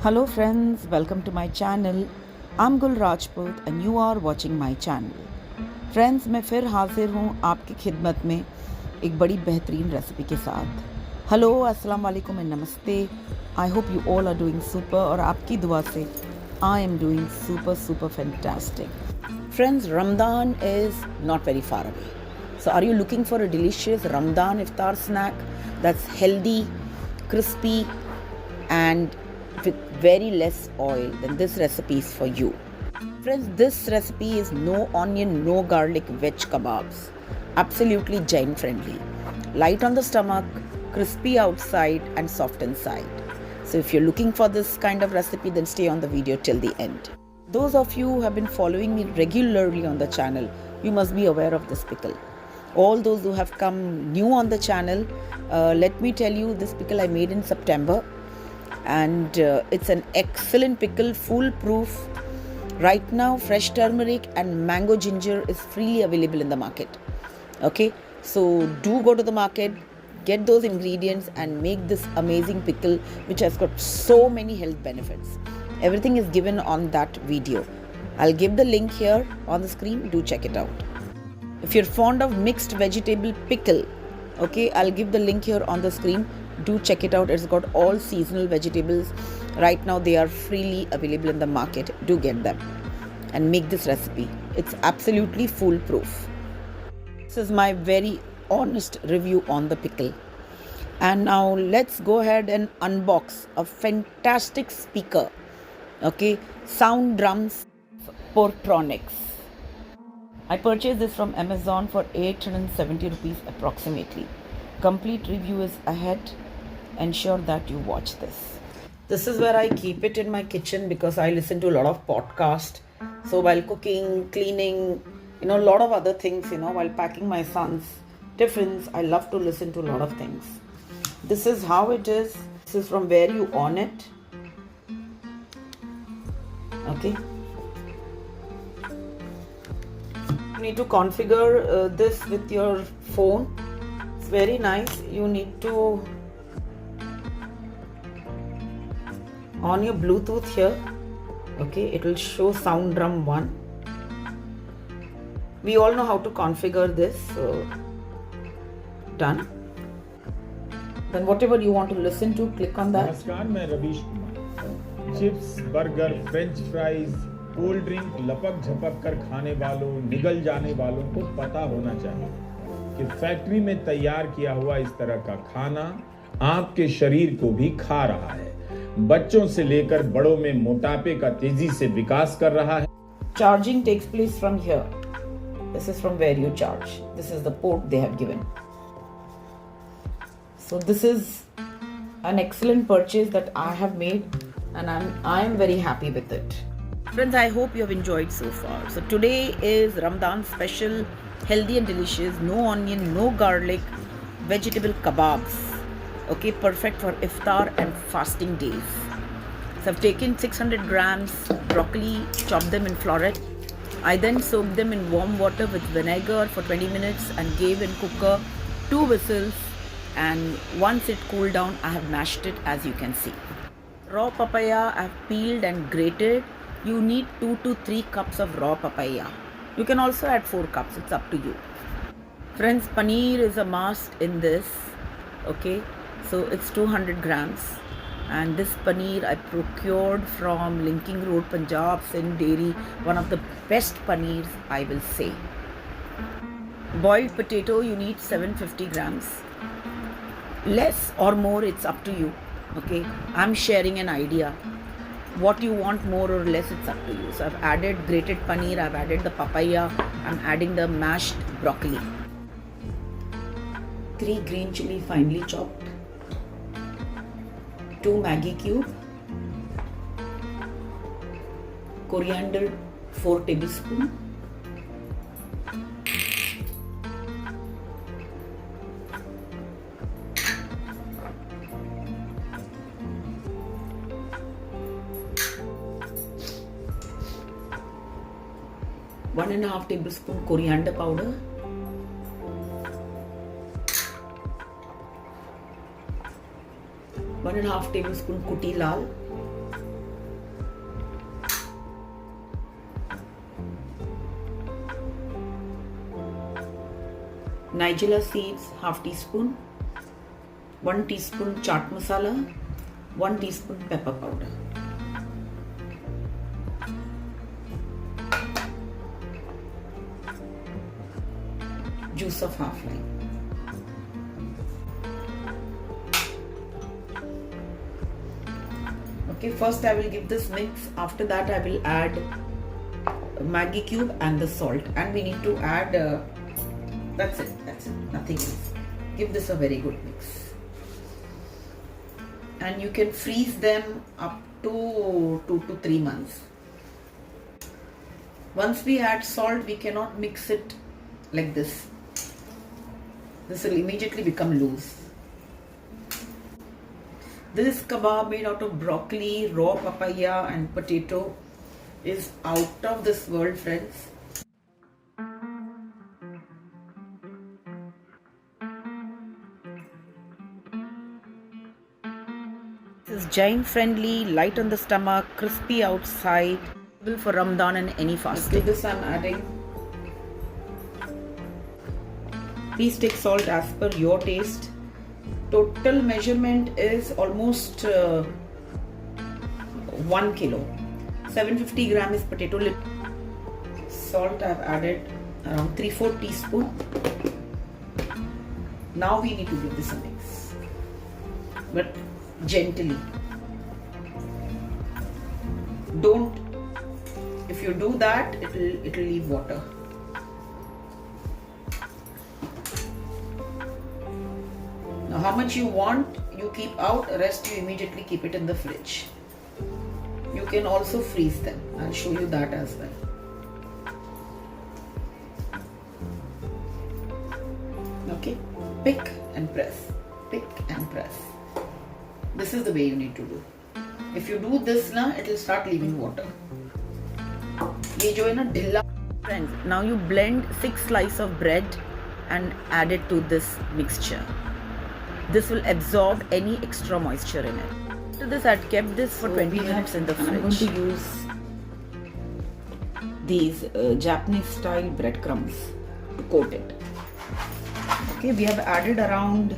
Hello friends, welcome to my channel. I'm Gul Rajput and you are watching my channel. Friends, मैं फिर हाजिर हूँ आपकी खिदमत में एक बड़ी बेहतरीन रेसिपी के साथ. हेलो, अस्सलाम वालेकुम एंड नमस्ते. I hope you all are doing super और आपकी दुआ से I am doing super fantastic. Friends, Ramadan is not very far away. So are you looking for a delicious Ramadan iftar snack that's healthy, crispy and with very less oil? Then this recipe is for you. Friends, this recipe is no onion, no garlic veg kebabs. Absolutely Jain friendly. Light on the stomach, crispy outside and soft inside. So if you're looking for this kind of recipe, then stay on the video till the end. Those of you who have been following me regularly on the channel, you must be aware of this pickle. All those who have come new on the channel, let me tell you, this pickle I made in September. And it's an excellent pickle, foolproof. Right now, fresh turmeric and mango ginger is freely available in the market. Okay, so do go to the market, get those ingredients and make this amazing pickle which has got so many health benefits. Everything is given on that video. I'll give the link here on the screen. Do check it out. If you're fond of mixed vegetable pickle, okay, I'll give the link here on the screen. Do check it out. It's got all seasonal vegetables. Right now they are freely available in the market. Do get them and make this recipe. It's absolutely foolproof. This is my very honest review on the pickle. And now let's go ahead and unbox a fantastic speaker. Okay, Sound Drums Portronics. I purchased this from Amazon for 870 rupees approximately. Complete review is ahead. Ensure that you watch this. This is where I keep it in my kitchen because I listen to a lot of podcasts. So while cooking, cleaning, a lot of other things, while packing my son's tiffins, I love to listen to a lot of things. This is how it is. This is from where you on it. Okay. You need to configure this with your phone. It's very nice. You need to on your Bluetooth here. Okay, it will show Sound Drum 1. We all know how to configure this. So done. Then whatever you want to listen to, click on that. नमस्कार, मैं Ravish Kumar. Chips, burger, French fries, cold drink लपक झपक कर खाने वालों, निगल जाने वालों को पता होना चाहिए कि फैक्ट्री में तैयार किया हुआ इस तरह का खाना आपके शरीर को भी खा रहा है. बच्चों से लेकर बड़ों में मोटापे का तेजी से विकास कर रहा है. Charging takes place from here. This is from where you charge. This is the port they have given. So this is an excellent purchase that I have made and I am very happy with it. Friends, I hope you have enjoyed so far. So today is Ramadan special, healthy and delicious, no onion, no garlic, vegetable kebabs. Okay, perfect for iftar and fasting days. So I've taken 600 grams broccoli, chopped them in floret. I then soaked them in warm water with vinegar for 20 minutes and gave in cooker 2 whistles. And once it cooled down, I have mashed it as you can see. Raw papaya I have peeled and grated. You need 2 to 3 cups of raw papaya. You can also add 4 cups, it's up to you. Friends, paneer is a must in this. Okay, so it's 200 grams. And this paneer I procured from Linking Road, Punjab, Sindh Dairy. One of the best paneers, I will say. Boiled potato, you need 750 grams. Less or more, it's up to you. Okay, I'm sharing an idea. What you want more or less, it's up to you. So I've added grated paneer, I've added the papaya, I'm adding the mashed broccoli. 3 green chili finely chopped, 2 Maggi cube, coriander 4 tablespoons, one and a half tablespoon coriander powder, 1.5 tablespoon kuti lal, nigella seeds half teaspoon, 1 teaspoon chaat masala, 1 teaspoon pepper powder. Juice of half lime. Okay, first I will give this mix. After that I will add Maggi cube and the salt, and we need to add that's it, nothing else. Give this a very good mix, and you can freeze them up to 2 to 3 months. Once we add salt, we cannot mix it like this. This will immediately become loose. This kebab made out of broccoli, raw papaya and potato is out of this world, friends. This is Jain friendly, light on the stomach, crispy outside, suitable for Ramadan and any fasting. To this I'm adding. Please take salt as per your taste. Total measurement is almost 1 kilo. 750 gram is potato. Salt I've added around 3/4 teaspoon. Now we need to give this a mix, but gently. Don't. If you do that, it'll leave water. Now, how much you want, you keep out. Rest you immediately keep it in the fridge. You can also freeze them. I'll show you that as well. Okay, pick and press. Pick and press. This is the way you need to do. If you do this now, it will start leaving water. ये जो है ना ढिल्ला. Friends, now you blend 6 slices of bread and add it to this mixture. This will absorb any extra moisture in it. After this, I'd kept this for 20 minutes in the fridge. I'm going to use these Japanese style breadcrumbs to coat it. Okay, we have added around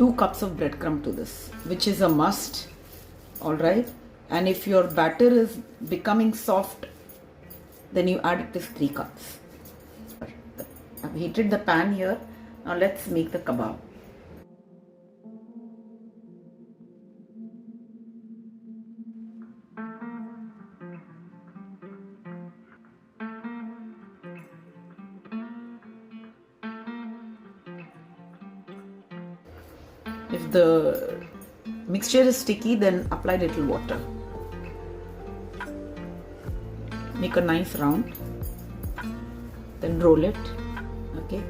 2 cups of breadcrumb to this, which is a must. All right, and if your batter is becoming soft, then you add this 3 cups. I've heated the pan here. Now let's make the kebab. If the mixture is sticky, then apply little water. Make a nice round. Then roll it. Okay.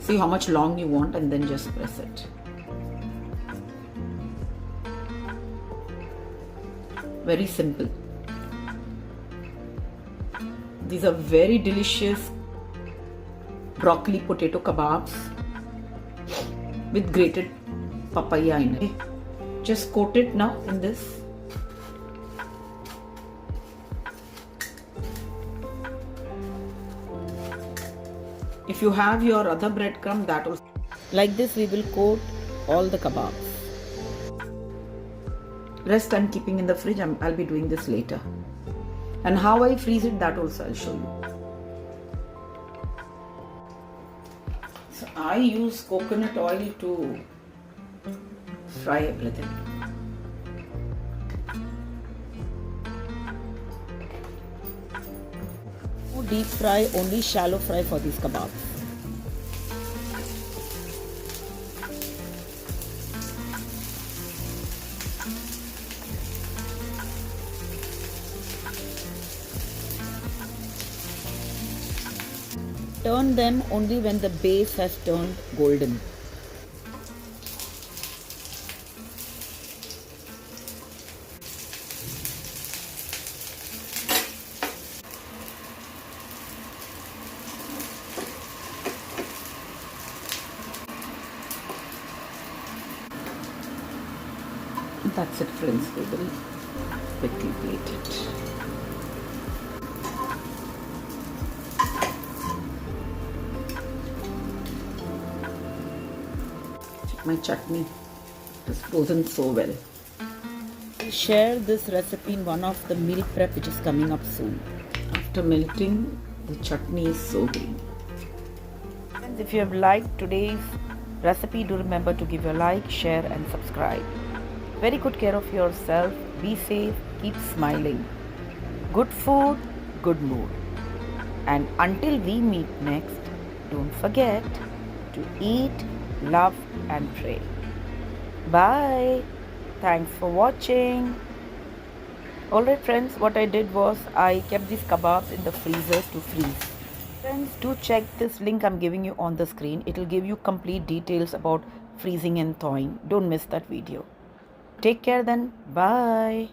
See how much long you want and then just press it. Very simple. These are very delicious broccoli potato kebabs with grated papaya in it. Just coat it now in this. If you have your other breadcrumb, that also. Like this, we will coat all the kebabs. Rest I'm keeping in the fridge. I'll be doing this later. And how I freeze it, that also I'll show you. So I use coconut oil to fry everything. Deep fry, only shallow fry for these kebabs. Turn them only when the base has turned golden. That's it, friends. We will quickly plate it. My chutney is frozen so well. I'll share this recipe in one of the meal prep which is coming up soon. After melting, the chutney is so green. Friends, if you have liked today's recipe, do remember to give your like, share and subscribe. Very good care of yourself. Be safe. Keep smiling. Good food, good mood. And until we meet next, don't forget to eat, love and pray. Bye. Thanks for watching. Alright friends, what I did was I kept these kebabs in the freezer to freeze. Friends, do check this link I'm giving you on the screen. It will give you complete details about freezing and thawing. Don't miss that video. Take care then. Bye.